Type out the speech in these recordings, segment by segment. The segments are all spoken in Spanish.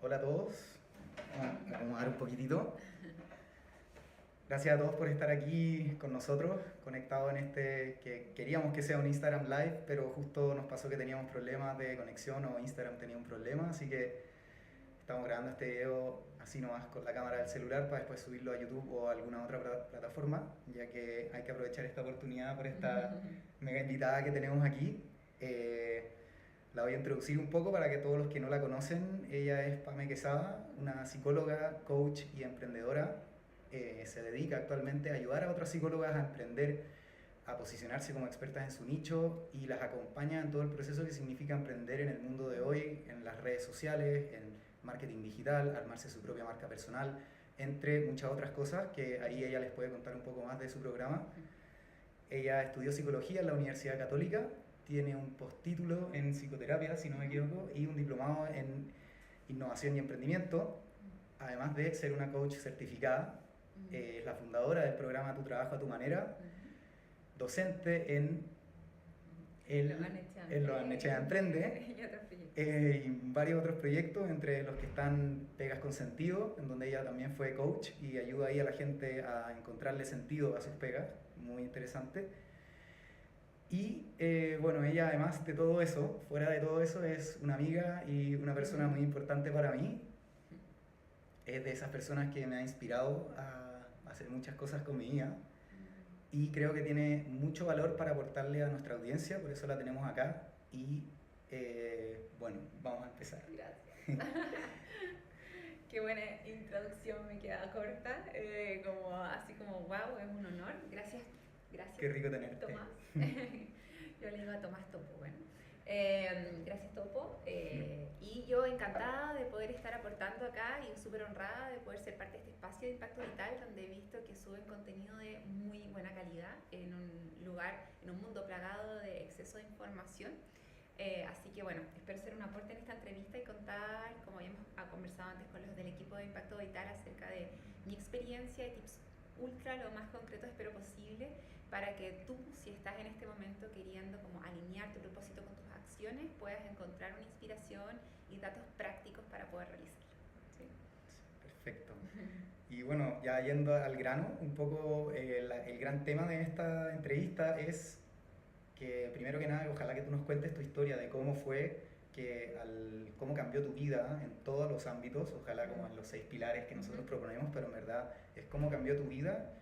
Hola a todos, vamos a acomodar un poquitito. Gracias a todos por estar aquí con nosotros, conectados en este que queríamos que sea un Instagram Live, pero justo nos pasó que teníamos problemas de conexión o Instagram tenía un problema, así que estamos grabando este video así nomás con la cámara del celular para después subirlo a YouTube o a alguna otra plataforma, ya que hay que aprovechar esta oportunidad por esta mega invitada que tenemos aquí. La voy a introducir un poco para que todos los que no la conocen. Ella es Pame Quesada, una psicóloga, coach y emprendedora. Se dedica actualmente a ayudar a otras psicólogas a emprender, a posicionarse como expertas en su nicho y las acompaña en todo el proceso que significa emprender en el mundo de hoy, en las redes sociales, en marketing digital, armarse su propia marca personal, entre muchas otras cosas que ahí ella les puede contar un poco más de su programa. Ella estudió psicología en la Universidad Católica, tiene un postítulo en psicoterapia, si no me equivoco, y un diplomado en innovación y emprendimiento, además de ser una coach certificada. Es la fundadora del programa Tu Trabajo a Tu Manera, docente en Lo Barnechea Emprende y varios otros proyectos, entre los que están Pegas con Sentido, en donde ella también fue coach y ayuda ahí a la gente a encontrarle sentido a sus pegas, muy interesante. Y bueno, ella además de todo eso, fuera de todo eso, es una amiga y una persona muy importante para mí. Es de esas personas que me ha inspirado a hacer muchas cosas con mi vida y creo que tiene mucho valor para aportarle a nuestra audiencia, por eso la tenemos acá y bueno, vamos a empezar. Gracias. Qué buena introducción, me queda corta, así como wow, es un honor. Gracias. Qué rico tenerte. Tomás. Yo le digo a Tomás Topo, bueno. Gracias Topo, y yo encantada de poder estar aportando acá y súper honrada de poder ser parte de este espacio de Impacto Vital, donde he visto que suben contenido de muy buena calidad en un lugar, en un mundo plagado de exceso de información. Así que bueno, espero ser un aporte en esta entrevista y contar, como habíamos conversado antes con los del equipo de Impacto Vital, acerca de mi experiencia y tips ultra lo más concreto espero posible para que tú, si estás en este momento queriendo como alinear tu propósito con tus acciones, puedas encontrar una inspiración y datos prácticos para poder realizarlo. ¿Sí? Perfecto. Y bueno, ya yendo al grano, un poco el gran tema de esta entrevista es que primero que nada, ojalá que tú nos cuentes tu historia de cómo fue cómo cambió tu vida en todos los ámbitos, ojalá como en los 6 pilares que nosotros proponemos, pero en verdad es cómo cambió tu vida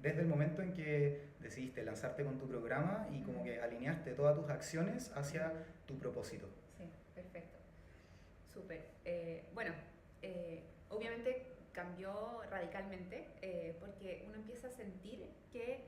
desde el momento en que decidiste lanzarte con tu programa y como que alineaste todas tus acciones hacia tu propósito. Sí, perfecto. Súper. Bueno, obviamente cambió radicalmente porque uno empieza a sentir que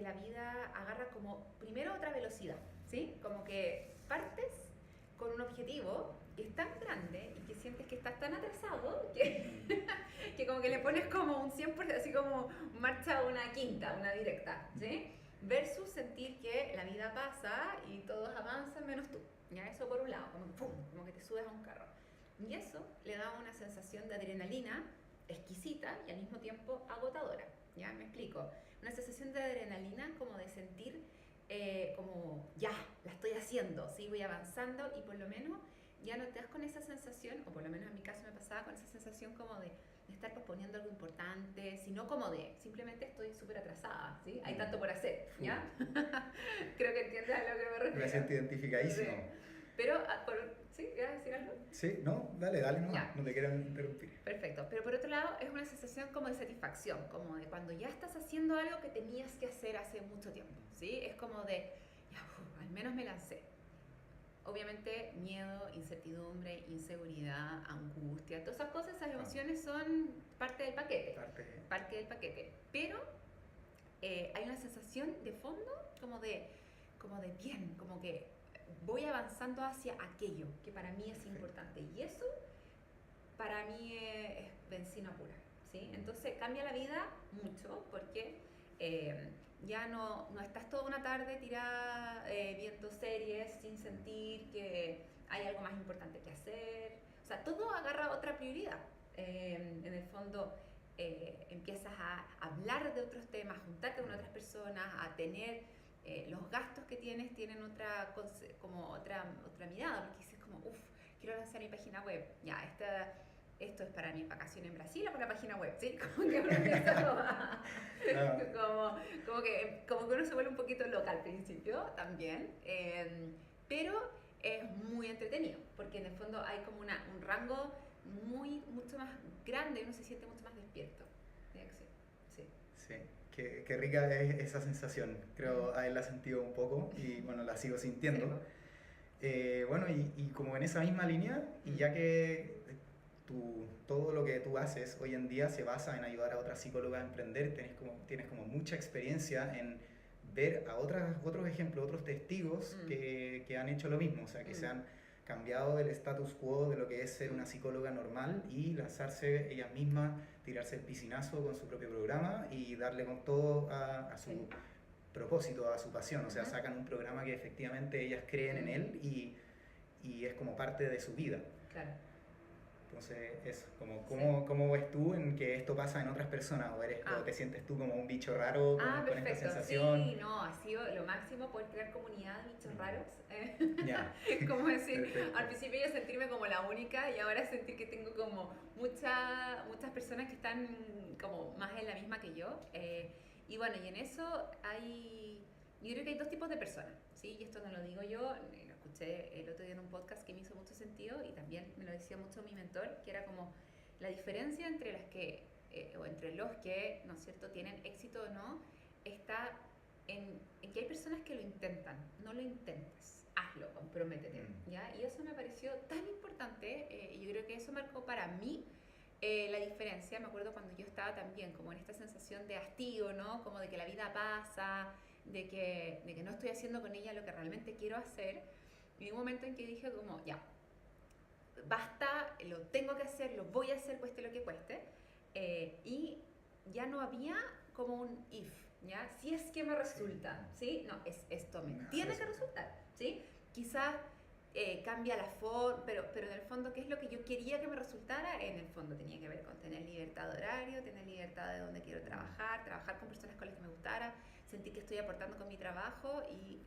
la vida agarra como primero otra velocidad, ¿sí? Como que partes con un objetivo que es tan grande y que sientes que estás tan atrasado que como que le pones como un 100%, así como marcha una quinta, una directa, ¿sí? Versus sentir que la vida pasa y todos avanzan menos tú, ¿ya? Eso por un lado, como que, ¡pum!, como que te subes a un carro. Y eso le da una sensación de adrenalina exquisita y al mismo tiempo agotadora, ¿ya? Me explico. Una sensación de adrenalina como de sentir como ya, la estoy haciendo, ¿sí? Voy avanzando y por lo menos ya no te das con esa sensación, o por lo menos en mi caso me pasaba con esa sensación como de estar posponiendo algo importante, sino como de simplemente estoy súper atrasada, ¿sí? Hay tanto por hacer, ¿ya? Creo que entiendes a lo que me refiero. Me siento identificadísimo. Sí. Pero, ¿sí? ¿Quieres decir algo? Sí, no, dale, no te quiero interrumpir. Perfecto, pero por otro lado es una sensación como de satisfacción, como de cuando ya estás haciendo algo que tenías que hacer hace mucho tiempo, ¿sí? Es como de, ya, al menos me lancé. Obviamente miedo, incertidumbre, inseguridad, angustia, todas esas cosas, esas emociones son parte del paquete. Parte del paquete. Pero hay una sensación de fondo como de bien, como que voy avanzando hacia aquello que para mí es importante. Y eso para mí es benzina pura, ¿sí? Entonces cambia la vida mucho porque ya no estás toda una tarde tirada viendo series sin sentir que hay algo más importante que hacer. O sea, todo agarra otra prioridad. En el fondo empiezas a hablar de otros temas, a juntarte con otras personas, a tener los gastos que tienes tienen otra mirada, porque dices como, quiero hacia mi página web. Ya, esto es para mis vacaciones en Brasil o para la página web, ¿sí? Como que uno empieza como que uno se vuelve un poquito loca al principio también, pero es muy entretenido, porque en el fondo hay como un rango mucho más grande, uno se siente mucho más despierto de acción. Sí. Sí, qué rica es esa sensación. Creo haberla sentido un poco y bueno, la sigo sintiendo. Bueno, y como en esa misma línea, y ya que todo lo que tú haces hoy en día se basa en ayudar a otras psicólogas a emprender, tienes como mucha experiencia en ver a otros ejemplos, otros testigos que han hecho lo mismo, o sea, que se han cambiado el status quo de lo que es ser una psicóloga normal y lanzarse ellas mismas, tirarse el piscinazo con su propio programa y darle con todo a su propósito, a su pasión. O sea, sacan un programa que efectivamente ellas creen en él y es como parte de su vida. Claro. Entonces, eso, ¿cómo ves tú en que esto pasa en otras personas? ¿O te sientes tú como un bicho raro con esta sensación? Sí, no, ha sido lo máximo poder crear comunidad de bichos raros. Ya. Como decir, Perfecto. al principio yo sentirme como la única y ahora sentir que tengo como muchas personas que están como más en la misma que yo. Y bueno, y en eso yo creo que hay dos tipos de personas, ¿sí? Y esto no lo digo yo, lo escuché el otro día en un podcast que me hizo mucho sentido y también me lo decía mucho mi mentor, que era como la diferencia entre las que, o entre los que, ¿no es cierto?, tienen éxito o no, está en que hay personas que lo intentan. No lo intentes, hazlo, comprométete, ¿ya? Y eso me pareció tan importante, y yo creo que eso marcó para mí la diferencia. Me acuerdo cuando yo estaba también como en esta sensación de hastío, ¿no? Como de que la vida pasa, de que no estoy haciendo con ella lo que realmente quiero hacer. Y hubo un momento en que dije como, ya, basta, lo tengo que hacer, lo voy a hacer, cueste lo que cueste. Y ya no había como un if, ¿ya? Si es que me resulta, ¿sí? No, esto me tiene que resultar, ¿sí? Quizás cambia la forma, pero en el fondo, ¿qué es lo que yo quería que me resultara? En el fondo tenía que ver con tener libertad de horario, tener libertad de dónde quiero trabajar con personas con las que me gustara, sentir que estoy aportando con mi trabajo y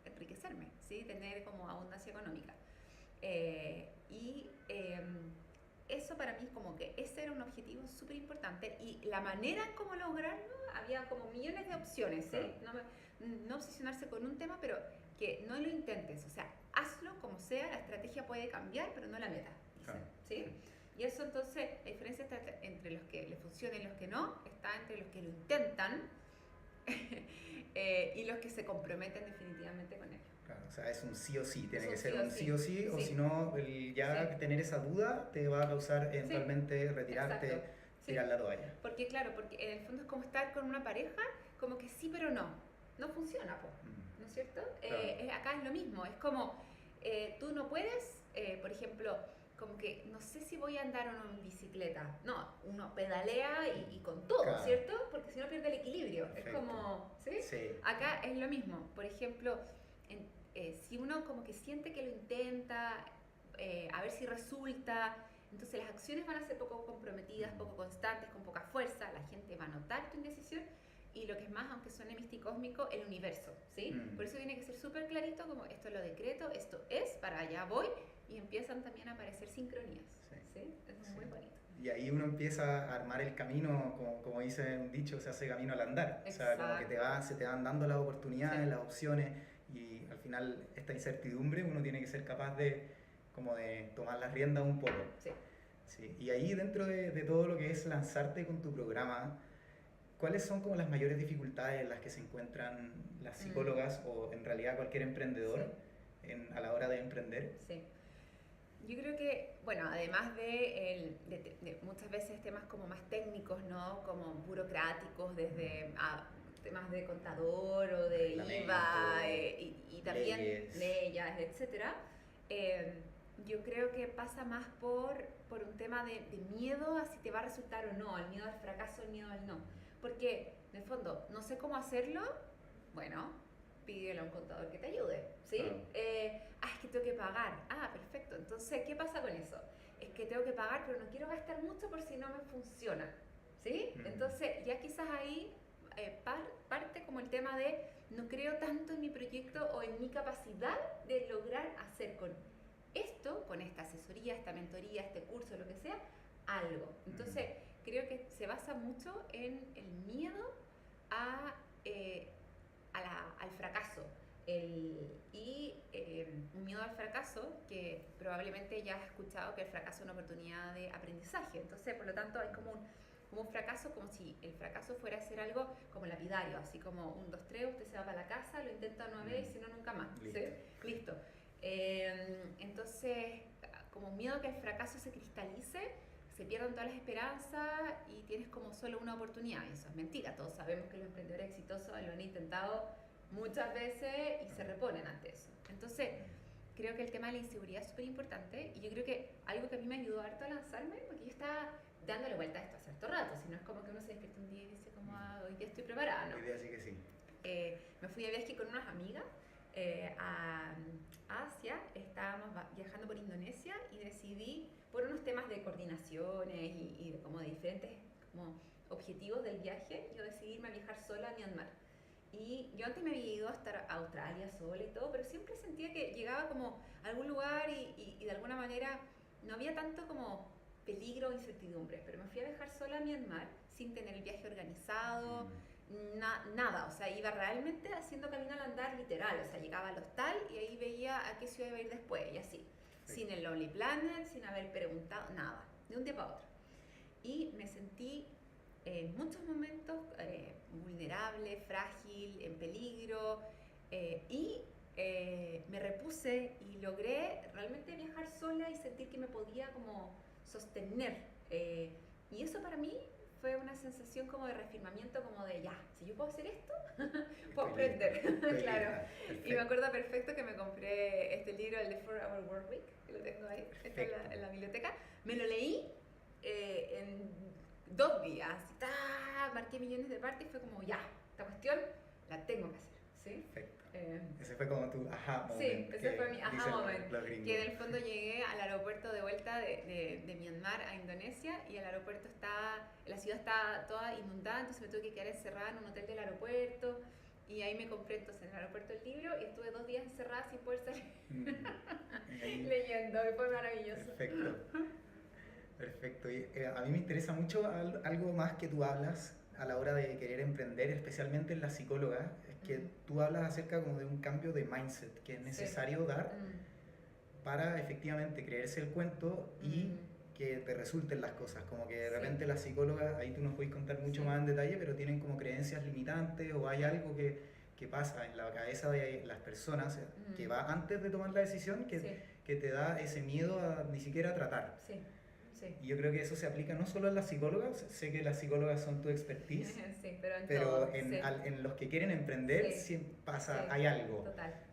enriquecerme, ¿sí? Tener como abundancia económica. Eso para mí como que ese era un objetivo súper importante y la manera en cómo lograrlo, había como millones de opciones, ¿sí? No obsesionarse con un tema, pero que no lo intentes, o sea, hazlo como sea, la estrategia puede cambiar, pero no la meta, ¿sí? Y eso entonces, la diferencia está entre los que le funcionan y los que no, está entre los que lo intentan y los que se comprometen definitivamente con ello. Claro, o sea, es un sí o sí, tiene que sí ser o un sí. sí o sí, o Sí. si no, tener esa duda te va a causar eventualmente retirarte, Exacto. tirar la toalla. Porque claro, porque en el fondo es como estar con una pareja, como que sí pero no funciona, ¿no es cierto? Claro. Acá es lo mismo, es como tú no puedes, por ejemplo, como que no sé si voy a andar o no en bicicleta, no, uno pedalea y con todo, Claro. ¿cierto? Porque si no pierde el equilibrio, Perfecto. es como, ¿sí? Sí. Acá es lo mismo, por ejemplo, si uno como que siente que lo intenta, a ver si resulta, entonces las acciones van a ser poco comprometidas, poco constantes, con poca fuerza, la gente va a notar tu indecisión y lo que es más, aunque suene místico-cósmico, el universo, ¿sí? Por eso tiene que ser súper clarito como esto lo decreto, esto es, para allá voy y empiezan también a aparecer sincronías, ¿sí? Es muy bonito. Y ahí uno empieza a armar el camino, como dice un dicho, se hace camino al andar. Exacto. O sea, como que se te van dando las oportunidades, las opciones y al final esta incertidumbre uno tiene que ser capaz de tomar las riendas un poco. Sí. Y ahí dentro de todo lo que es lanzarte con tu programa, ¿cuáles son como las mayores dificultades en las que se encuentran las psicólogas o en realidad cualquier emprendedor a la hora de emprender? Sí. Yo creo que, bueno, además de muchas veces temas como más técnicos, ¿no? Como burocráticos, desde temas de contador o de IVA y también leyes, etcétera. Yo creo que pasa más por un tema de miedo a si te va a resultar o no, el miedo al fracaso, el miedo al no. Porque, en el fondo, no sé cómo hacerlo, bueno, pídele a un contador que te ayude, ¿sí? Es que tengo que pagar. Perfecto. Entonces, ¿qué pasa con eso? Es que tengo que pagar, pero no quiero gastar mucho por si no me funciona, ¿sí? Entonces, ya quizás ahí parte como el tema de no creo tanto en mi proyecto o en mi capacidad de lograr hacer con esto, con esta asesoría, esta mentoría, este curso, lo que sea, algo. Entonces, creo que se basa mucho en el miedo al fracaso. Un miedo al fracaso que probablemente ya has escuchado que el fracaso es una oportunidad de aprendizaje. Entonces, por lo tanto, hay como un fracaso, como si el fracaso fuera a ser algo como lapidario, así como 1, 2, 3, usted se va para la casa, lo intenta una vez y si no, nunca más. Listo. ¿Sí? Listo. Entonces, como miedo a que el fracaso se cristalice, se pierdan todas las esperanzas y tienes como solo una oportunidad. Y eso es mentira. Todos sabemos que los emprendedores exitosos lo han intentado muchas veces y se reponen ante eso. Entonces, creo que el tema de la inseguridad es súper importante y yo creo que algo que a mí me ayudó harto a lanzarme, porque yo estaba dándole vuelta a esto hace harto rato, si no es como que uno se despierta un día y dice como, hoy ya estoy preparada, ¿no? Hoy día sí que sí. Me fui de viaje con unas amigas a Asia, estábamos viajando por Indonesia y decidí, por unos temas de coordinaciones y como de diferentes como objetivos del viaje, yo decidí irme a viajar sola a Myanmar. Y yo antes me había ido hasta Australia sola y todo, pero siempre sentía que llegaba como a algún lugar y de alguna manera no había tanto como peligro o incertidumbre, pero me fui a viajar sola a Myanmar sin tener el viaje organizado, nada, o sea, iba realmente haciendo camino al andar literal, o sea, llegaba al hostal y ahí veía a qué ciudad iba a ir después y así, sin el Lonely Planet, sin haber preguntado nada, de un día para otro. Y me sentí en muchos momentos vulnerable, frágil, en peligro y me repuse y logré realmente viajar sola y sentir que me podía como sostener y eso para mí fue una sensación como de reafirmamiento, como de ya, si yo puedo hacer esto, puedo aprender, claro. Y me acuerdo perfecto que me compré este libro, el de 4-Hour Workweek, que lo tengo ahí, está en la biblioteca, me lo leí en 2 días, marqué millones de partes y fue como ya, esta cuestión la tengo que hacer, ¿sí? Perfecto. Ese fue como tu aha moment. Sí, ese fue mi aha moment, que en el fondo gringos. llegué al aeropuerto de vuelta de Myanmar a Indonesia y el aeropuerto la ciudad está toda inundada, entonces me tuve que quedar encerrada en un hotel del aeropuerto y ahí me compré entonces en el aeropuerto el libro y estuve 2 días encerrada sin poder salir leyendo y fue maravilloso. Perfecto. Y, a mí me interesa mucho algo más que tú hablas a la hora de querer emprender, especialmente en la psicóloga, es que tú hablas acerca como de un cambio de mindset que es necesario dar para efectivamente creerse el cuento y que te resulten las cosas, como que de repente las psicólogas, ahí tú nos puedes contar mucho más en detalle, pero tienen como creencias limitantes o hay algo que pasa en la cabeza de las personas que va antes de tomar la decisión que te da ese miedo a ni siquiera tratar. Y yo creo que eso se aplica no solo a las psicólogas, sé que las psicólogas son tu expertise, sí, pero en los que quieren emprender pasa, hay algo,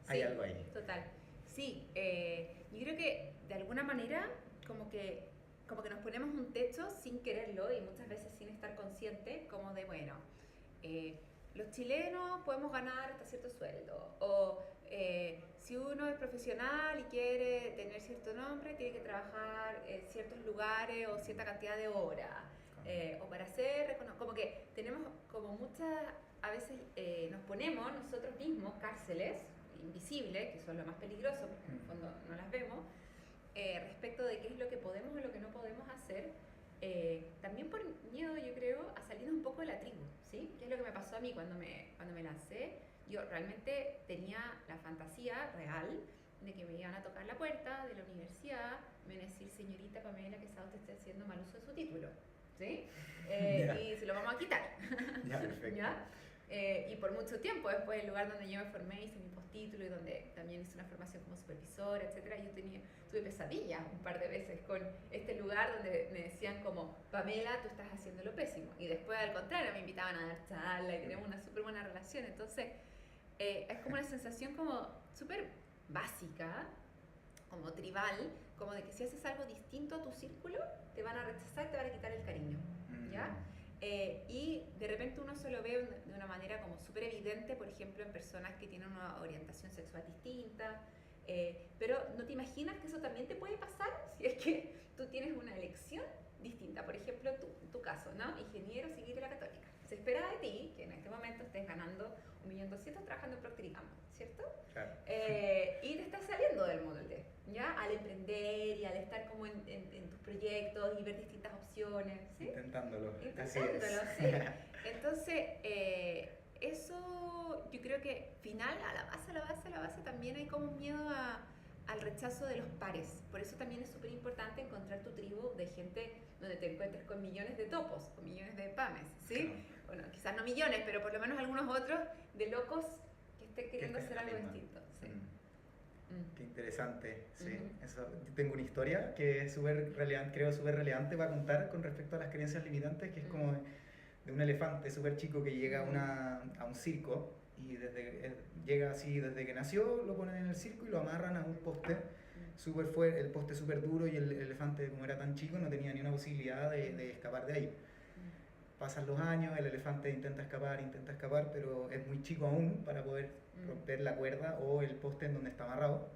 hay algo ahí. Total, sí, yo creo que de alguna manera como que nos ponemos un techo sin quererlo y muchas veces sin estar conscientes, como de bueno, los chilenos podemos ganar hasta cierto sueldo, o si uno es profesional y quiere tener cierto nombre, tiene que trabajar en ciertos lugares o cierta cantidad de horas, o para ser como que tenemos como muchas, a veces nos ponemos nosotros mismos cárceles invisibles, que son lo más peligroso, porque en el fondo no las vemos, respecto de qué es lo que podemos o lo que no podemos hacer, también por miedo, yo creo, a salirnos un poco de la tribu, ¿sí? ¿Qué es lo que me pasó a mí cuando me lancé? Yo realmente tenía la fantasía real de que me iban a tocar la puerta de la universidad, me iban a decir, señorita Pamela, que usted está haciendo mal uso de su título, ¿sí? Y se lo vamos a quitar. Ya, perfecto. ¿Ya? Y por mucho tiempo, después el lugar donde yo me formé, hice mi postítulo y donde también hice una formación como supervisora, etcétera, yo tuve pesadillas un par de veces con este lugar donde me decían como, Pamela, tú estás haciendo lo pésimo. Y después, al contrario, me invitaban a dar charla y tenemos una súper buena relación. Entonces, es como una sensación como súper básica, como tribal, como de que si haces algo distinto a tu círculo, te van a rechazar, te van a quitar el cariño, ¿ya? Y de repente uno se lo ve de una manera como súper evidente, por ejemplo, en personas que tienen una orientación sexual distinta, pero no te imaginas que eso también te puede pasar si es que tú tienes una elección distinta. Por ejemplo, tu caso, ¿no? Ingeniero civil de la Católica. Se espera de ti que en este momento estés ganando 1.200.000 trabajando en Procter & Gamble, ¿cierto? Claro. Y te estás saliendo del molde, ¿ya? Al emprender y al estar como en tus proyectos y ver distintas opciones, ¿sí? Intentándolo. Intentándolo, Así sí. es. Entonces, eso yo creo que final, a la base también hay como un miedo al rechazo de los pares. Por eso también es súper importante encontrar tu tribu de gente donde te encuentres con millones de topos, con millones de pames, ¿sí? Claro. Bueno, quizás no millones, pero por lo menos algunos otros de locos que estén queriendo estén hacer en la algo misma. distinto. Sí. Qué interesante, sí. Ujú. Eso, yo tengo una historia que es súper relevante, creo súper relevante para contar con respecto a las creencias limitantes, que es como de un elefante súper chico que llega a un circo y llega así desde que nació, lo ponen en el circo y lo amarran a un poste súper fuerte, el poste súper duro y el elefante como era tan chico no tenía ni una posibilidad de escapar de ahí. Pasan los años, el elefante intenta escapar, pero es muy chico aún para poder romper la cuerda o el poste en donde está amarrado.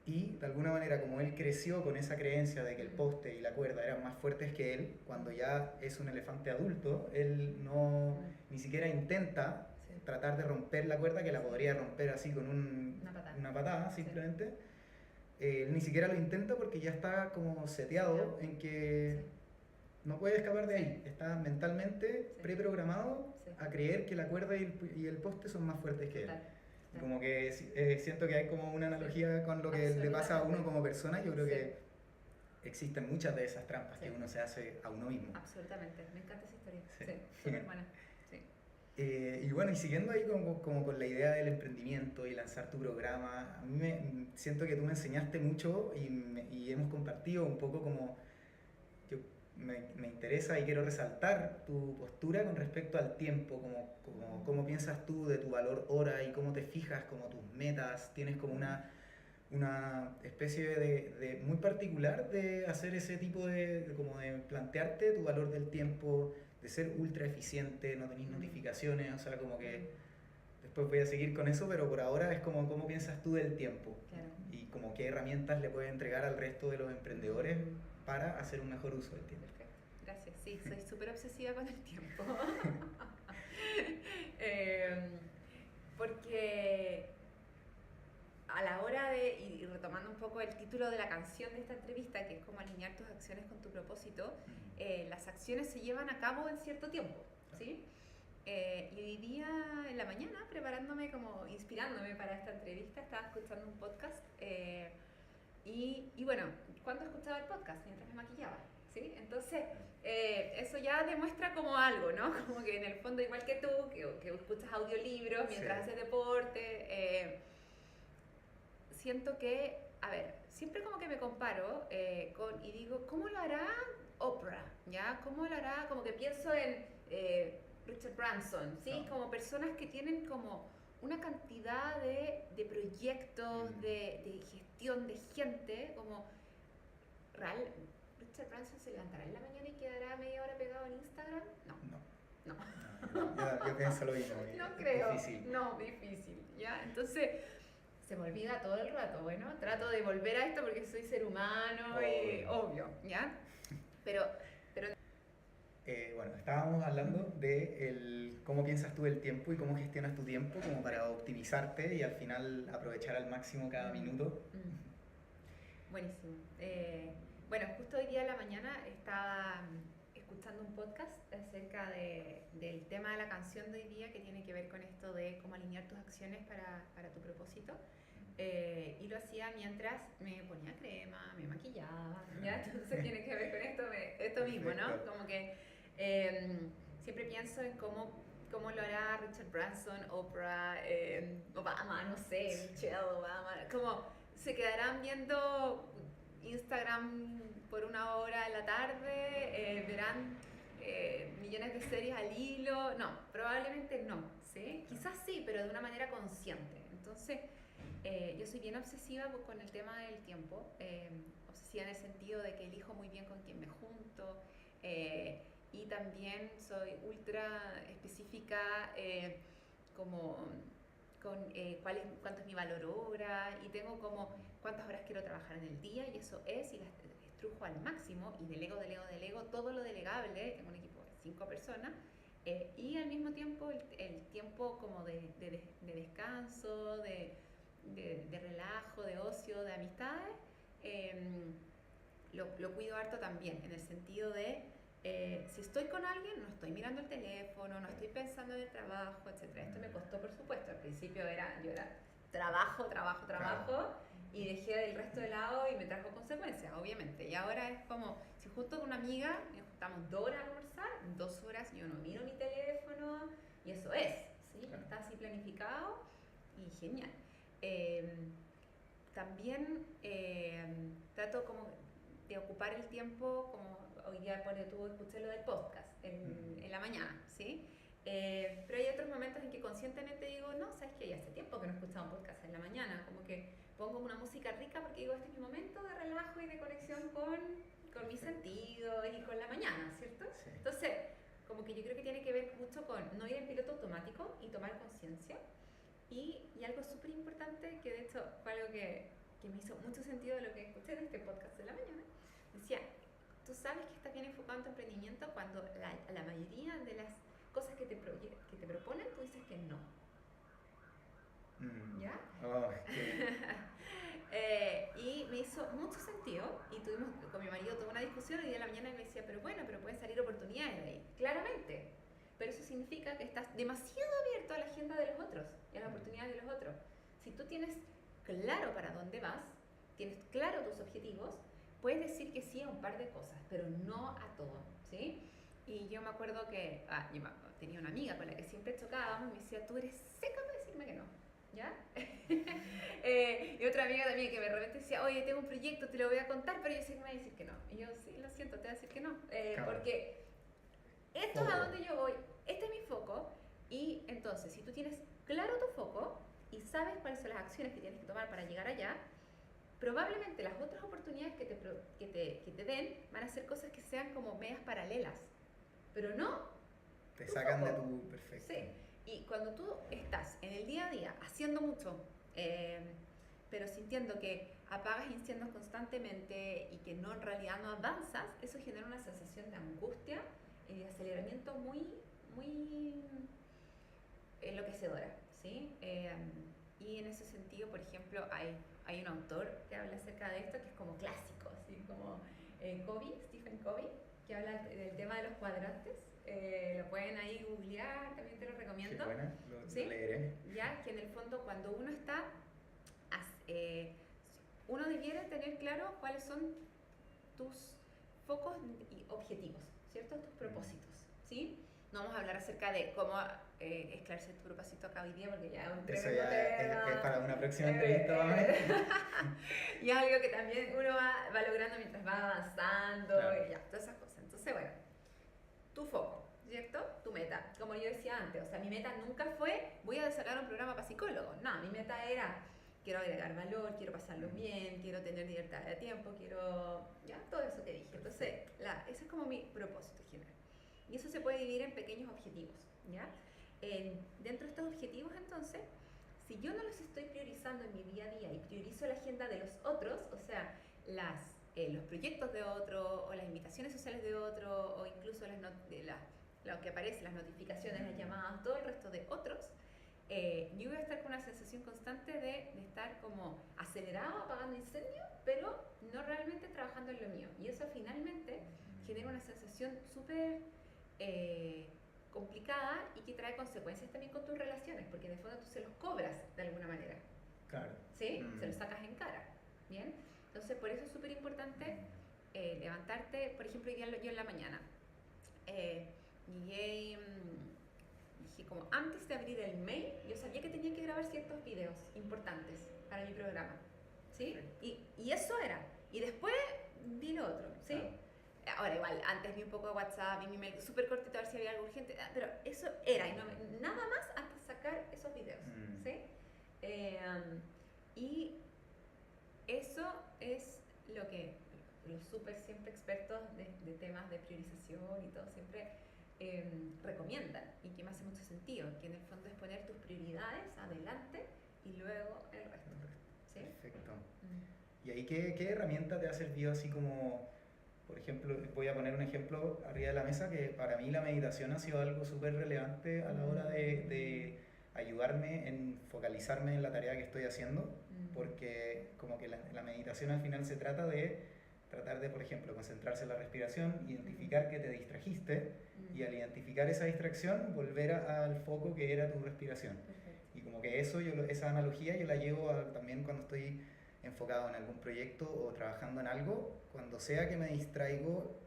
Y de alguna manera, como él creció con esa creencia de que el poste y la cuerda eran más fuertes que él, cuando ya es un elefante adulto, él no ni siquiera intenta tratar de romper la cuerda, que la podría romper así con una patada simplemente. Él ni siquiera lo intenta porque ya está como seteado en que no puede escapar de ahí. Está mentalmente preprogramado a creer que la cuerda y el poste son más fuertes que él. Y como que siento que hay como una analogía con lo que le pasa a uno como persona. Yo creo que existen muchas de esas trampas que uno se hace a uno mismo. Absolutamente, me encanta esa historia. Sí, súper buena. Y bueno, y siguiendo ahí como con la idea del emprendimiento y lanzar tu programa, a mí siento que tú me enseñaste mucho y hemos compartido un poco como me interesa y quiero resaltar tu postura con respecto al tiempo, cómo piensas tú de tu valor hora y cómo te fijas como tus metas, tienes como una especie de muy particular de hacer ese tipo como de plantearte tu valor del tiempo, de ser ultra eficiente, no tenéis notificaciones, o sea, como que después voy a seguir con eso, pero por ahora es como cómo piensas tú del tiempo y como qué herramientas le puedes entregar al resto de los emprendedores para hacer un mejor uso del tiempo. Perfecto, gracias. Sí, soy súper obsesiva con el tiempo. Porque a la hora de, y retomando un poco el título de la canción de esta entrevista, que es como alinear tus acciones con tu propósito, las acciones se llevan a cabo en cierto tiempo, ¿sí? Y hoy día en la mañana, preparándome, como inspirándome para esta entrevista, estaba escuchando un podcast y bueno, ¿cuándo escuchaba el podcast? Mientras me maquillaba, ¿sí? Entonces, eso ya demuestra como algo, ¿no? Como que en el fondo, igual que tú, que escuchas audiolibros mientras haces deporte, siento que, a ver, siempre como que me comparo y digo, ¿cómo lo hará Oprah? ¿Ya? ¿Cómo lo hará? Como que pienso en Richard Branson, ¿sí? Como personas que tienen como una cantidad de proyectos, de gestión de gente, como real. ¿Richard Branson se levantará en la mañana y quedará media hora pegado en Instagram? No. Yo pienso lo mismo. No creo. Difícil. No, difícil, ¿ya? Entonces se me olvida todo el rato, bueno, trato de volver a esto porque soy ser humano y obvio, ¿ya? Pero bueno, estábamos hablando de cómo piensas tú el tiempo y cómo gestionas tu tiempo como para optimizarte y al final aprovechar al máximo cada minuto. Buenísimo. Bueno, justo hoy día en la mañana estaba escuchando un podcast acerca del tema de la canción de hoy día que tiene que ver con esto de cómo alinear tus acciones para tu propósito. Y lo hacía mientras me ponía crema, me maquillaba, ¿ya? Entonces tiene que ver con esto mismo, ¿no? Como que siempre pienso en cómo lo hará Richard Branson, Oprah, Obama, no sé, Michelle Obama, como se quedarán viendo Instagram por una hora en la tarde, verán millones de series al hilo, no, probablemente no, ¿sí? Quizás sí, pero de una manera consciente. Entonces, yo soy bien obsesiva con el tema del tiempo, obsesiva en el sentido de que elijo muy bien con quién me junto, y también soy ultra específica como con cuánto es mi valor hora y tengo como cuántas horas quiero trabajar en el día y eso es y las estrujo al máximo y delego todo lo delegable, tengo un equipo de 5 personas y al mismo tiempo el tiempo como de descanso, de relajo, de ocio, de amistades, lo cuido harto también, en el sentido de, si estoy con alguien, no estoy mirando el teléfono, no estoy pensando en el trabajo, etc. Esto me costó, por supuesto. Al principio yo era trabajo, Claro. y dejé el resto de lado y me trajo consecuencias, obviamente. Y ahora es como, si junto con una amiga, nos juntamos 2 horas a almorzar, 2 horas yo no miro mi teléfono, y eso es, ¿sí? Claro. Está así planificado y genial. Eh, También trato como de ocupar el tiempo, como hoy día escuché lo del podcast en la mañana, ¿sí? Pero hay otros momentos en que conscientemente digo, no, sabes que ya hace tiempo que no escuchaba un podcast en la mañana, como que pongo una música rica porque digo, este es mi momento de relajo y de conexión con mis sentidos y con la mañana, ¿cierto? Sí. Entonces, como que yo creo que tiene que ver mucho con no ir en piloto automático y tomar conciencia. Y algo súper importante, que de hecho fue algo que me hizo mucho sentido de lo que escuché en este podcast de la mañana, decía, tú sabes que estás bien enfocado en tu emprendimiento cuando la mayoría de las cosas que te proponen, tú dices que no. ¿Ya? Oh, qué... Y me hizo mucho sentido, y tuvimos con mi marido toda una discusión, y de la mañana él me decía, pero bueno, pero pueden salir oportunidades de ahí. Claramente. Pero eso significa que estás demasiado abierto a la agenda de los otros y a las oportunidades de los otros. Si tú tienes claro para dónde vas, tienes claro tus objetivos, puedes decir que sí a un par de cosas, pero no a todo, ¿sí? Y yo me acuerdo que yo tenía una amiga con la que siempre chocábamos y me decía, tú eres seca para decirme que no, ¿ya? Y otra amiga también que de repente decía, oye, tengo un proyecto, te lo voy a contar, pero yo sé que me va a decir que no. Y yo, sí, lo siento, te voy a decir que no. Claro. Porque esto es a donde yo voy, este es mi foco, y entonces, si tú tienes claro tu foco y sabes cuáles son las acciones que tienes que tomar para llegar allá, probablemente las otras oportunidades que te den van a ser cosas que sean como medias paralelas, pero no Te tu sacan foco. de tu perfecto. Sí, y cuando tú estás en el día a día haciendo mucho, pero sintiendo que apagas incendios constantemente y que no, en realidad no avanzas, eso genera una sensación de angustia y de aceleramiento muy enloquecedora, ¿sí? Y en ese sentido, por ejemplo, hay un autor que habla acerca de esto que es como clásico, así como Stephen Covey, que habla del tema de los cuadrantes. Lo pueden ahí googlear, también te lo recomiendo. Qué buena, ¿Sí? lo leeré. Ya, que en el fondo cuando uno está, uno debiera tener claro cuáles son tus focos y objetivos, ¿cierto? Tus propósitos, ¿sí? No vamos a hablar acerca de cómo esclarecer tu propósito acá hoy día, porque ya es un Eso tremendo ya tema. es para una próxima entrevista, vamos. Y es algo que también uno va logrando mientras va avanzando, Claro. y ya, todas esas cosas. Entonces, bueno, tu foco, ¿cierto? Tu meta. Como yo decía antes, o sea, mi meta nunca fue, voy a sacar un programa para psicólogos. No, mi meta era, quiero agregar valor, quiero pasarlo bien, quiero tener libertad de tiempo, quiero, ya, todo eso que dije. Entonces, ese es como mi propósito general. Y eso se puede dividir en pequeños objetivos, ¿ya? Dentro de estos objetivos, entonces, si yo no los estoy priorizando en mi día a día y priorizo la agenda de los otros, o sea, los proyectos de otro, o las invitaciones sociales de otro, o incluso lo que aparece, las notificaciones, las llamadas, todo el resto de otros, yo voy a estar con una sensación constante de estar como acelerado, apagando incendios, pero no realmente trabajando en lo mío. Y eso finalmente genera una sensación súper complicada y que trae consecuencias también con tus relaciones, porque de fondo tú se los cobras de alguna manera. Claro. ¿Sí? Se los sacas en cara. ¿Bien? Entonces, por eso es súper importante levantarte, por ejemplo, yo en la mañana. Dije como antes de abrir el mail, yo sabía que tenía que grabar ciertos videos importantes para mi programa. ¿Sí? Y eso era. Y después vi lo otro. ¿Sí? Ahora igual, antes vi un poco de WhatsApp, vi mi mail súper cortito a ver si había algo urgente, pero eso era, y nada más hasta sacar esos videos, ¿sí? Y eso es lo que los súper siempre expertos de temas de priorización y todo siempre recomiendan, y que me hace mucho sentido, que en el fondo es poner tus prioridades adelante y luego el resto. ¿Sí? Perfecto. ¿Y ahí qué herramienta te ha servido así como, por ejemplo, voy a poner un ejemplo arriba de la mesa, que para mí la meditación ha sido algo súper relevante a la hora de ayudarme en focalizarme en la tarea que estoy haciendo, porque como que la meditación al final se trata de tratar de, por ejemplo, concentrarse en la respiración, identificar que te distrajiste y al identificar esa distracción volver al foco que era tu respiración. Perfecto. Y como que eso, esa analogía yo la llevo también cuando estoy enfocado en algún proyecto o trabajando en algo, cuando sea que me distraigo,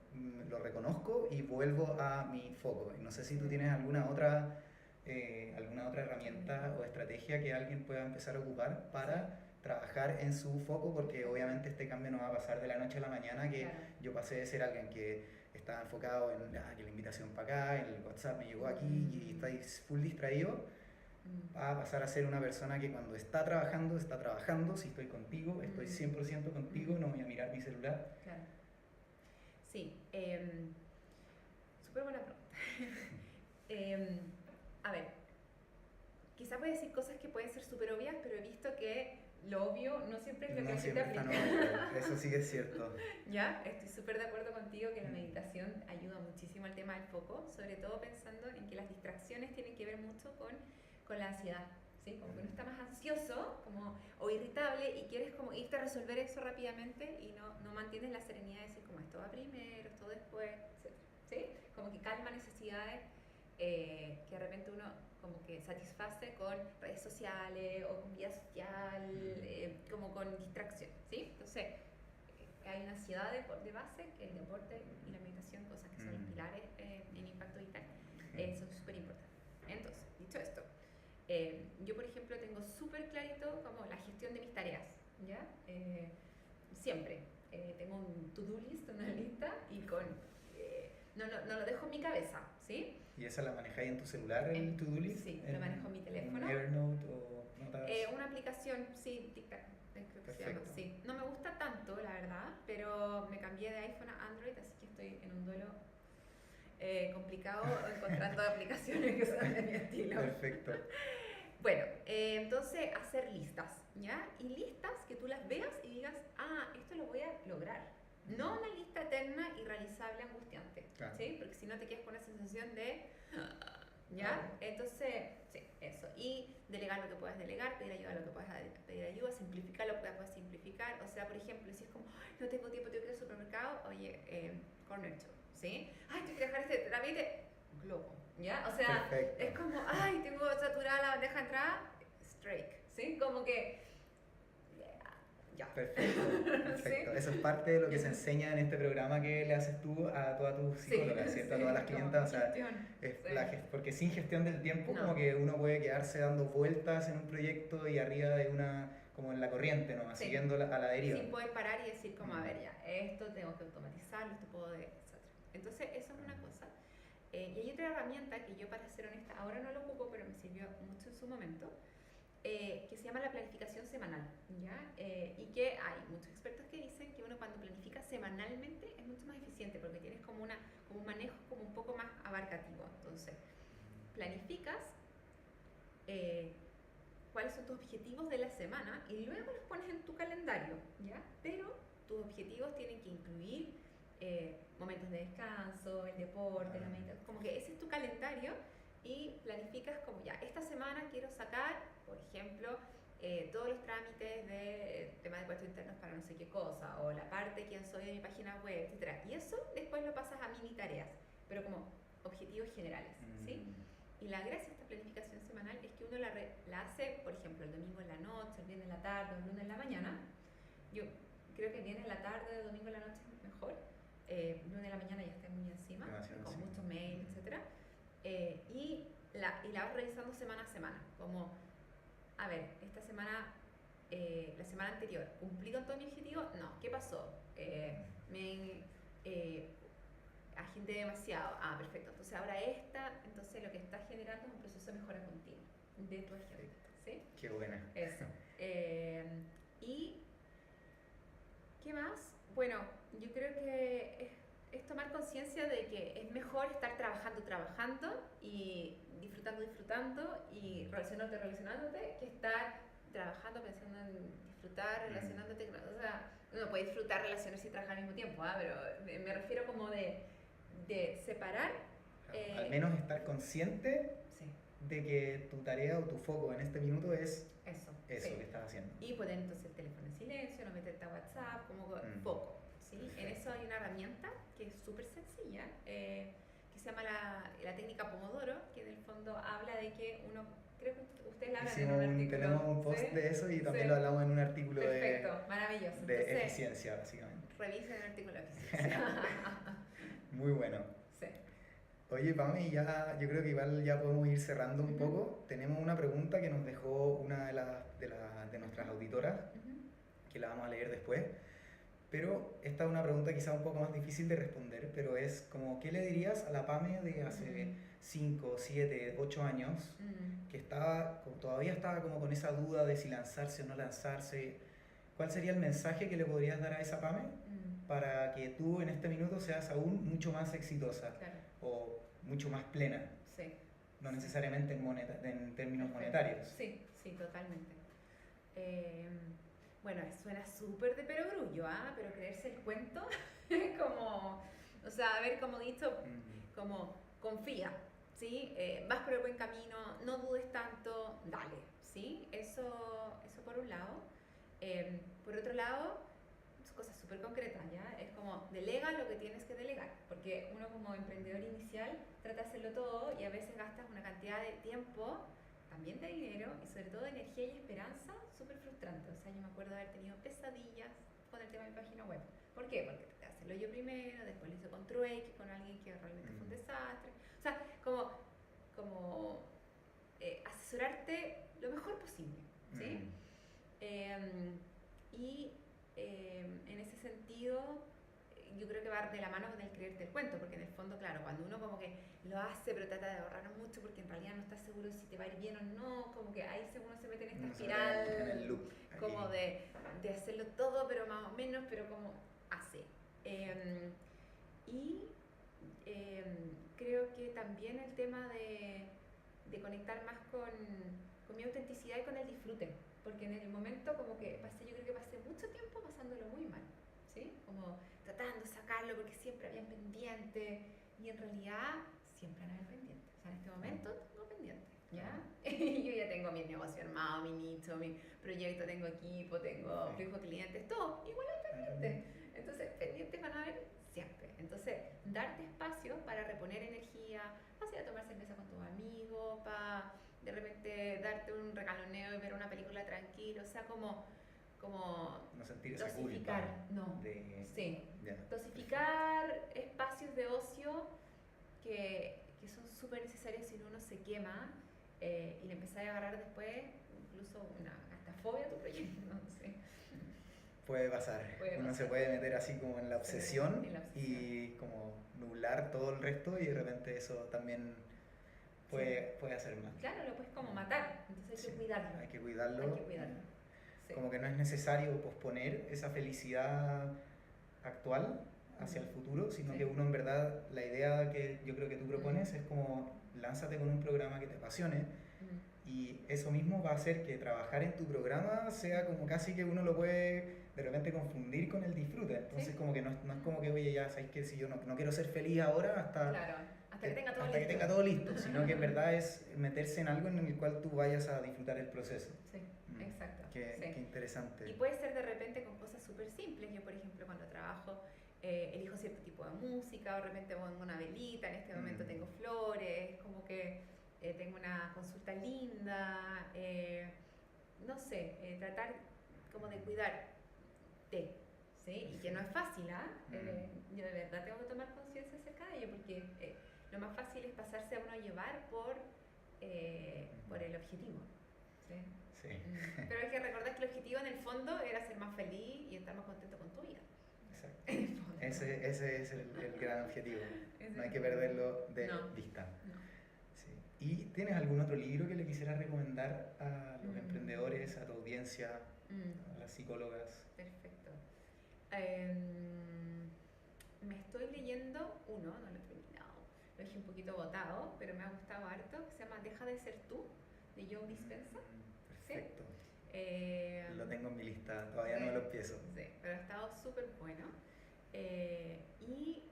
lo reconozco y vuelvo a mi foco. Y no sé si tú tienes alguna otra herramienta o estrategia que alguien pueda empezar a ocupar para trabajar en su foco, porque obviamente este cambio no va a pasar de la noche a la mañana, que Claro. yo pasé de ser alguien que estaba enfocado en que la invitación para acá, el WhatsApp me llegó aquí y estáis full distraído, a pasar a ser una persona que cuando está trabajando, si estoy contigo, estoy 100% contigo, no voy a mirar mi celular. Claro. Sí, súper buena pregunta. A ver, quizá voy a decir cosas que pueden ser súper obvias, pero he visto que lo obvio no siempre es lo que No se te siempre está aplica. obvio, eso sí que es cierto. Ya, estoy súper de acuerdo contigo que la meditación ayuda muchísimo al tema del foco, sobre todo pensando en que las distracciones tienen que ver mucho con la ansiedad, ¿sí? Como que uno está más ansioso o irritable y quieres como irte a resolver eso rápidamente y no mantienes la serenidad de decir como esto va primero, esto después, etc. ¿Sí? Como que calma necesidades que de repente uno como que satisface con redes sociales o con vida social, como con distracción, ¿sí? Entonces, hay una ansiedad de base, que es el deporte y la meditación, cosas que son los pilares en impacto vital, son súper importantes. Entonces, dicho esto, yo por ejemplo tengo súper clarito como la gestión de mis tareas, ¿ya? Siempre. Tengo un to-do list, una lista, y no lo dejo en mi cabeza, ¿sí? ¿Y esa la manejáis en tu celular, el to-do list? Sí, lo manejo en mi teléfono. ¿En Evernote o notas? Una aplicación, sí, TikTok, creo que se llama, Perfecto. sí. No me gusta tanto, la verdad, pero me cambié de iPhone a Android, así que estoy en un duelo complicado encontrando aplicaciones que son de mi estilo. Perfecto. Bueno, entonces hacer listas, ¿ya? Y listas que tú las veas y digas, esto lo voy a lograr. No una lista eterna, irrealizable, angustiante, Claro. ¿sí? Porque si no te quedas con una sensación de... ¿Ya? Claro. Entonces, sí, eso. Y delegar lo que puedas delegar, pedir ayuda a lo que puedas pedir ayuda, simplificar lo que puedas simplificar. O sea, por ejemplo, si es como, no tengo tiempo, tengo que ir al supermercado, oye, corner shop, ¿sí? Tengo que dejar este trámite, globo, ¿ya? O sea, Perfecto. es como, tengo saturada la bandeja de entrada, strike, ¿sí? Como que, ya. Perfecto, perfecto. ¿Sí? Eso es parte de lo que se enseña en este programa que le haces tú a todas tus psicólogas, ¿cierto? A todas las clientas, o sea, porque sin gestión del tiempo como que uno puede quedarse dando vueltas en un proyecto y arriba de como en la corriente, ¿no? Siguiendo a la deriva. Sin poder parar y decir como, a ver, ya, esto tengo que automatizarlo, esto puedo, etc. Entonces, eso es una cosa. Y hay otra herramienta que yo, para ser honesta, ahora no lo ocupo, pero me sirvió mucho en su momento, que se llama la planificación semanal, ¿ya? Y que hay muchos expertos que dicen que uno cuando planifica semanalmente es mucho más eficiente porque tienes como un manejo como un poco más abarcativo. Entonces, planificas cuáles son tus objetivos de la semana y luego los pones en tu calendario, ¿ya? Pero tus objetivos tienen que incluir momentos de descanso, el deporte, la meditación, como que ese es tu calendario y planificas como ya, esta semana quiero sacar, por ejemplo, todos los trámites de temas de impuestos internos para no sé qué cosa, o la parte de quién soy de mi página web, etc. Y eso después lo pasas a mini tareas, pero como objetivos generales, ¿sí? Y la gracia de esta planificación semanal es que uno la hace, por ejemplo, el domingo en la noche, el viernes en la tarde, o el lunes en la mañana. Yo creo que el viernes en la tarde, el domingo en la noche es mejor. El lunes en la mañana ya está muy encima, con muchos mails, etc. Y la vas revisando semana a semana, como, a ver, esta semana, la semana anterior, ¿cumplí con todo mi objetivo? No, ¿qué pasó? Agendé demasiado. Perfecto. Entonces ahora entonces lo que está generando es un proceso de mejora continua de tu agenda, ¿sí? Qué buena. Eso. ¿Y qué más? Bueno, yo creo que es tomar conciencia de que es mejor estar trabajando y disfrutando y relacionándote que estar trabajando pensando en disfrutar, relacionándote. O sea, uno puede disfrutar relaciones y trabajar al mismo tiempo, pero me refiero como de separar. Al menos estar consciente de que tu tarea o tu foco en este minuto es eso que estás haciendo. Y poner entonces el teléfono en silencio, no meterte a WhatsApp, como foco, ¿sí? herramienta que es súper sencilla, que se llama la técnica Pomodoro, que en el fondo habla de que uno, creo que ustedes la hablan en un artículo. Tenemos un post, ¿sí?, de eso y también, sí, lo hablamos en un artículo. Perfecto, maravilloso. De entonces, eficiencia, básicamente. Revisen el artículo de eficiencia. Muy bueno. Sí. Oye, Pame, ya, yo creo que igual ya podemos ir cerrando un poco. Tenemos una pregunta que nos dejó una de nuestras auditoras, que la vamos a leer después. Pero esta es una pregunta quizá un poco más difícil de responder, pero es como, ¿qué le dirías a la Pame de hace 5, 7, 8 años, que todavía estaba como con esa duda de si lanzarse o no lanzarse? ¿Cuál sería el mensaje que le podrías dar a esa Pame para que tú en este minuto seas aún mucho más exitosa, claro, o mucho más plena? Sí. No necesariamente en términos monetarios. Sí, sí, totalmente. Bueno, suena súper de perogrullo, pero creerse el cuento, como, o sea, haber como dicho, como confía, ¿sí? Vas por el buen camino, no dudes tanto, dale, ¿sí? Eso por un lado. Por otro lado, cosas súper concretas, ¿ya? Es como, delega lo que tienes que delegar, porque uno como emprendedor inicial trata de hacerlo todo y a veces gastas una cantidad de tiempo, también de dinero y sobre todo de energía y esperanza súper frustrante. O sea, yo me acuerdo de haber tenido pesadillas con el tema de mi página web. ¿Por qué? Porque traté de hacerlo yo primero, después lo hice con Trueque, con alguien que realmente fue un desastre. O sea, como asesorarte lo mejor posible, ¿sí? En ese sentido, yo creo que va de la mano con el creerte el cuento, porque en el fondo, claro, cuando uno como que lo hace pero trata de ahorrar mucho porque en realidad no está seguro si te va a ir bien o no, como que ahí uno se mete en esta espiral, en el loop, como de hacerlo todo pero más o menos, pero como hace. Creo que también el tema de conectar más con mi autenticidad y con el disfrute, porque en el momento como que yo creo que pasé mucho tiempo pasándolo muy mal, ¿sí? Como tratando de sacarlo porque siempre había pendiente y en realidad siempre van a haber pendientes. O sea, en este momento tengo pendientes, ¿ya? Yo ya tengo mi negocio armado, mi nicho, mi proyecto, tengo equipo, tengo flujo de clientes, todo, igual hay pendientes. Entonces, pendientes van a haber siempre. Entonces, darte espacio para reponer energía, para ir a tomar cerveza con tus amigos, para de repente darte un regaloneo y ver una película tranquilo, o sea, como no sentir esa dosificar, culpa, no, sí, yeah, dosificar espacios de ocio que son súper necesarios si uno se quema y le empezás a agarrar después incluso hasta fobia a tu proyecto, no sé. Puede pasar. Uno se puede meter así como en la obsesión, y como nublar todo el resto y de repente eso también puede hacer mal. Claro, lo puedes como matar, entonces hay que cuidarlo. Hay que cuidarlo. Hay que cuidarlo. Sí. Como que no es necesario posponer esa felicidad actual hacia el futuro, sino que uno en verdad, la idea que yo creo que tú propones es como lánzate con un programa que te apasione y eso mismo va a hacer que trabajar en tu programa sea como casi que uno lo puede de repente confundir con el disfrute. Entonces como que no es como que, oye, ya sabes que si yo no quiero ser feliz ahora hasta que tenga todo listo, sino que en verdad es meterse en algo en el cual tú vayas a disfrutar el proceso. Sí, exacto. Qué interesante. Y puede ser de repente con cosas súper simples. Yo, por ejemplo, cuando trabajo, elijo cierto tipo de música, o de repente pongo una velita, en este momento tengo flores, como que tengo una consulta linda, no sé, tratar como de cuidarte, ¿sí? Y que no es fácil, yo de verdad tengo que tomar conciencia acerca de ello, porque lo más fácil es pasarse a uno a llevar por el objetivo, ¿sí? Sí. Pero hay que recordar que el objetivo en el fondo era ser más feliz y estar más contento con tu vida. Exacto. Ese es el gran objetivo. No hay que perderlo de vista. No. Sí. ¿Y tienes algún otro libro que le quisieras recomendar a los emprendedores, a tu audiencia, a las psicólogas? Perfecto. Me estoy leyendo uno, no lo he terminado, lo dejé un poquito botado, pero me ha gustado harto, que se llama Deja de ser tú, de Joe Dispenza. Perfecto. ¿Sí? Lo tengo en mi lista, todavía no lo empiezo. Sí, pero ha estado súper bueno. Y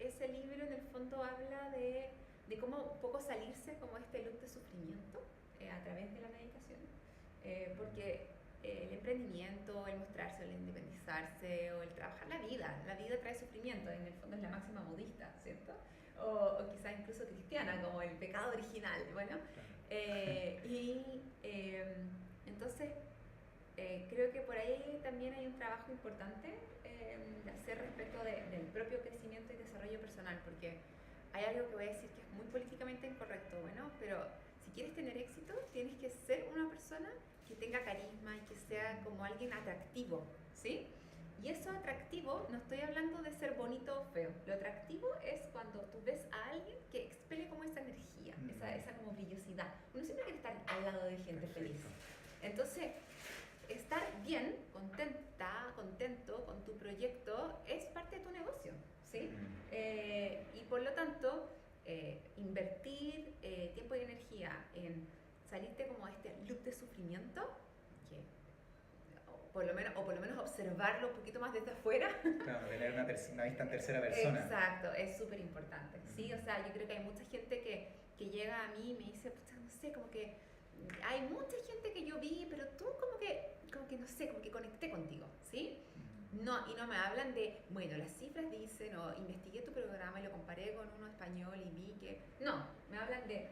ese libro en el fondo habla de cómo un poco salirse como este loop de sufrimiento a través de la meditación. Porque el emprendimiento, el mostrarse, el independizarse o el trabajar la vida trae sufrimiento. sufrimiento, en el fondo es la máxima budista, ¿cierto? O quizás incluso cristiana, como el pecado original, bueno. Entonces, creo que por ahí también hay un trabajo importante de hacer respecto del propio crecimiento y desarrollo personal, porque hay algo que voy a decir que es muy políticamente incorrecto, bueno, pero si quieres tener éxito, tienes que ser una persona que tenga carisma y que sea como alguien atractivo, ¿sí? Y eso atractivo, no estoy hablando de ser bonito o feo. Lo atractivo es cuando tú ves a alguien que expele como esa energía, esa como brillosidad. Uno siempre quiere estar al lado de gente feliz. Entonces, estar bien, contento con tu proyecto es parte de tu negocio, ¿sí? Y por lo tanto, invertir tiempo y energía en salirte como de este loop de sufrimiento, que por lo menos observarlo un poquito más desde afuera. Claro, tener una vista en tercera persona. Exacto, es súper importante, ¿sí? O sea, yo creo que hay mucha gente que llega a mí y me dice, no sé, como que hay mucha gente que yo vi, pero tú como que no sé, como que conecté contigo, ¿sí? No, y no me hablan de, bueno, las cifras dicen, o investigué tu programa y lo comparé con uno español y vi que... No, me hablan de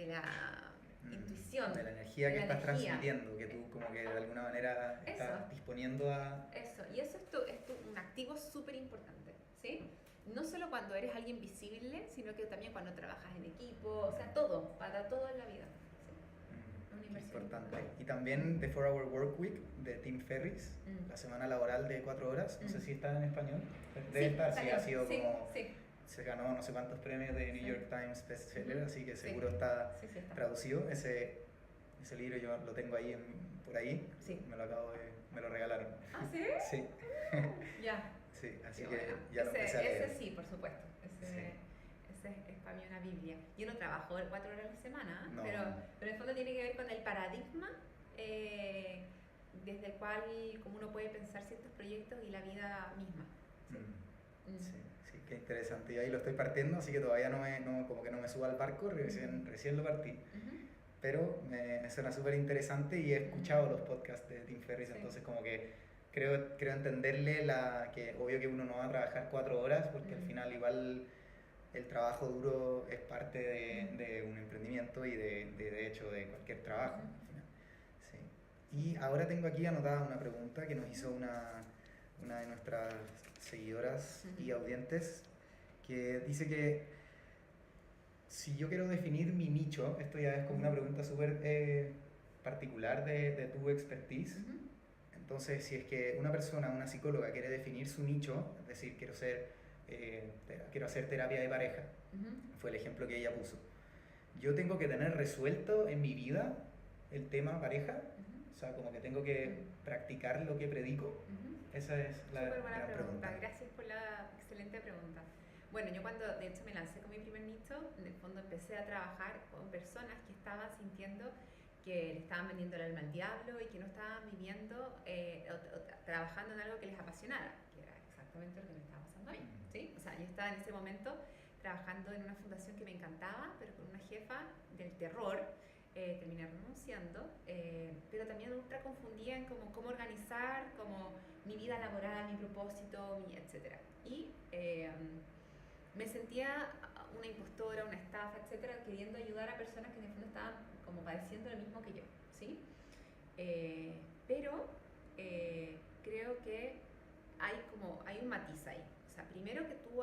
la intuición. De la energía que estás transmitiendo, que tú como que de alguna manera estás disponiendo a... Eso, y eso es un activo súper importante, ¿sí? No solo cuando eres alguien visible, sino que también cuando trabajas en equipo, o sea, todo, para todo en la vida. Importante. Y también The 4 Hour Work Week de Tim Ferriss, la semana laboral de 4 horas, no sé si está en español, debe estar, sí, ha sido como, se ganó no sé cuántos premios de New York Times bestseller, así que seguro está traducido. Ese libro yo lo tengo ahí por ahí, me lo regalaron. ¿Ah, sí? Sí. Ya. Sí, así que ya lo empecé a leer. Ese sí, por supuesto. Ese es para mí una Biblia. Yo no trabajo 4 horas a la semana, no. pero en el fondo tiene que ver con el paradigma desde el cual como uno puede pensar ciertos proyectos y la vida misma. Sí, qué interesante. Y ahí lo estoy partiendo, así que todavía como que no me subo al barco, recién lo partí. Pero me suena súper interesante y he escuchado los podcasts de Tim Ferriss, entonces como que creo entenderle que obvio que uno no va a trabajar 4 horas, porque al final igual el trabajo duro es parte de un emprendimiento y de hecho de cualquier trabajo. Sí. Y ahora tengo aquí anotada una pregunta que nos hizo una de nuestras seguidoras y audientes, que dice que si yo quiero definir mi nicho, esto ya es como una pregunta súper particular de tu expertise. Entonces, si es que una psicóloga quiere definir su nicho, es decir, quiero hacer terapia de pareja, fue el ejemplo que ella puso. Yo tengo que tener resuelto en mi vida el tema pareja, o sea, como que tengo que practicar lo que predico. Esa es la Súper buena gran pregunta. Gracias por la excelente pregunta. Bueno, yo cuando de hecho me lancé con mi primer nicho, en el fondo empecé a trabajar con personas que estaban sintiendo que le estaban vendiendo el alma al diablo y que no estaban viviendo o trabajando en algo que les apasionara, que era exactamente lo que me estaba pasando a mí, ¿sí? O sea, yo estaba en ese momento trabajando en una fundación que me encantaba, pero con una jefa del terror, terminé renunciando, pero también ultra confundida en cómo organizar como mi vida laboral, mi propósito, etcétera. Y me sentía una impostora, una estafa, etcétera, queriendo ayudar a personas que en el fondo estaban como padeciendo lo mismo que yo, ¿sí? Pero creo que hay un matiz ahí. O sea, primero que tú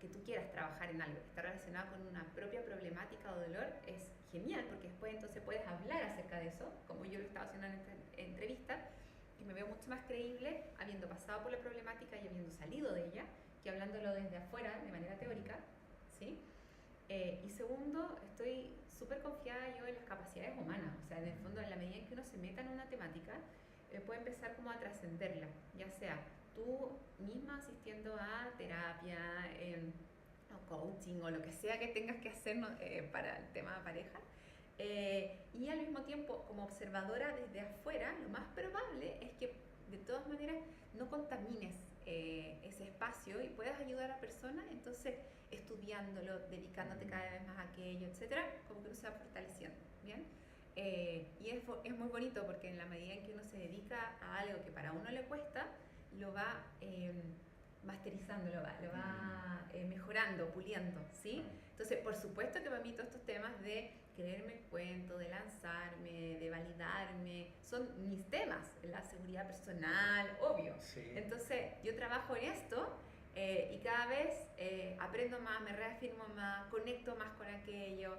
que tú quieras trabajar en algo que está relacionado con una propia problemática o dolor es genial, porque después entonces puedes hablar acerca de eso, como yo lo estaba haciendo en esta entrevista, y me veo mucho más creíble habiendo pasado por la problemática y habiendo salido de ella, que hablándolo desde afuera, de manera teórica, ¿sí? Y segundo, estoy súper confiada yo en las capacidades humanas, o sea, en el fondo, en la medida en que uno se meta en una temática, puede empezar como a trascenderla, ya sea tú misma asistiendo a terapia, o coaching, o lo que sea que tengas que hacer para el tema de pareja, y al mismo tiempo, como observadora desde afuera, lo más probable es que de todas maneras no contamines ese espacio y puedas ayudar a personas, entonces estudiándolo, dedicándote cada vez más a aquello, etcétera, como que uno se va fortaleciendo, ¿bien? Y es muy bonito porque en la medida en que uno se dedica a algo que para uno le cuesta, lo va masterizando, lo va mejorando, puliendo, ¿sí? Entonces, por supuesto que para mí todos estos temas de creerme el cuento, de lanzarme, de validarme, son mis temas, la seguridad personal, obvio. Sí. Entonces, yo trabajo en esto y cada vez aprendo más, me reafirmo más, conecto más con aquello.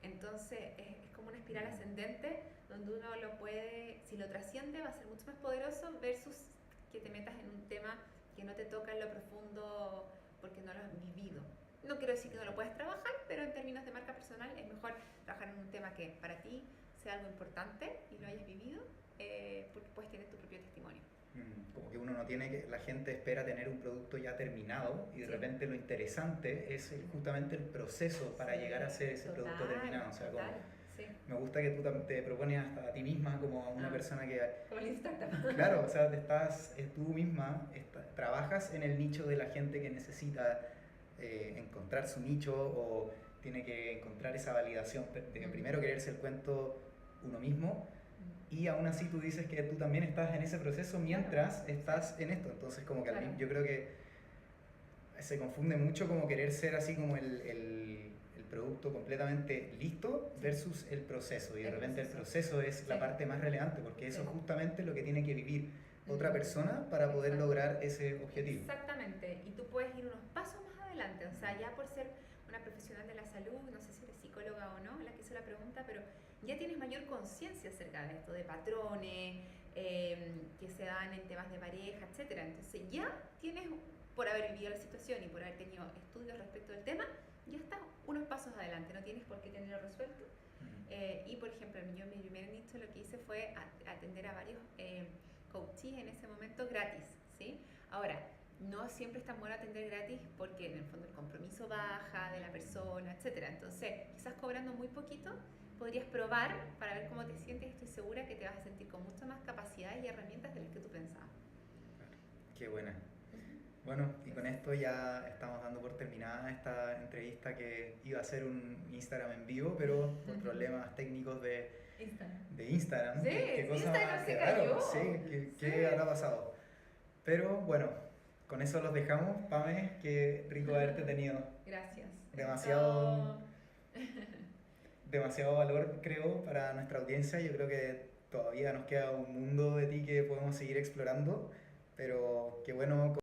Entonces, es como una espiral ascendente donde uno lo puede, si lo trasciende, va a ser mucho más poderoso versus que te metas en un tema que no te toca en lo profundo porque no lo has vivido. No quiero decir que no lo puedes trabajar, pero en términos de marca personal es mejor trabajar en un tema que para ti sea algo importante y lo hayas vivido, porque puedes tener tu propio testimonio. Como que uno no tiene que, la gente espera tener un producto ya terminado y de repente lo interesante es justamente el proceso para llegar a ser ese producto terminado. O sea, como, me gusta que tú te propones hasta a ti misma como una persona que... Como el startup. Claro, o sea, tú misma trabajas en el nicho de la gente que necesita encontrar su nicho o tiene que encontrar esa validación de primero quererse el cuento uno mismo. Y aún así tú dices que tú también estás en ese proceso mientras estás en esto. Entonces como que yo creo que se confunde mucho como querer ser así como el producto completamente listo versus el proceso. Y de repente el proceso es la parte más relevante porque eso es justamente lo que tiene que vivir otra persona para poder lograr ese objetivo. Exactamente. Y tú puedes ir unos pasos más adelante. O sea, ya por ser una profesional de la salud, no sé si eres psicóloga o no, la que hizo la pregunta, pero ya tienes mayor conciencia acerca de esto, de patrones que se dan en temas de pareja, etc. Entonces ya tienes, por haber vivido la situación y por haber tenido estudios respecto del tema, ya estás unos pasos adelante, no tienes por qué tenerlo resuelto. Y por ejemplo, yo en mi primer nicho lo que hice fue atender a varios coaches en ese momento gratis, ¿sí? Ahora, no siempre es tan bueno atender gratis porque en el fondo el compromiso baja de la persona, etc. Entonces, quizás cobrando muy poquito, podrías probar para ver cómo te sientes. Estoy segura que te vas a sentir con mucha más capacidad y herramientas de las que tú pensabas. Qué buena. Bueno, y con esto ya estamos dando por terminada esta entrevista que iba a ser un Instagram en vivo, pero por problemas técnicos de Instagram. Sí, ¿Qué cosa Instagram más? se Raro. cayó. Sí, ¿qué habrá pasado? Pero bueno, con eso los dejamos. Pame, qué rico haberte tenido. Gracias. Demasiado valor, creo, para nuestra audiencia. Yo creo que todavía nos queda un mundo de ti que podemos seguir explorando, pero qué bueno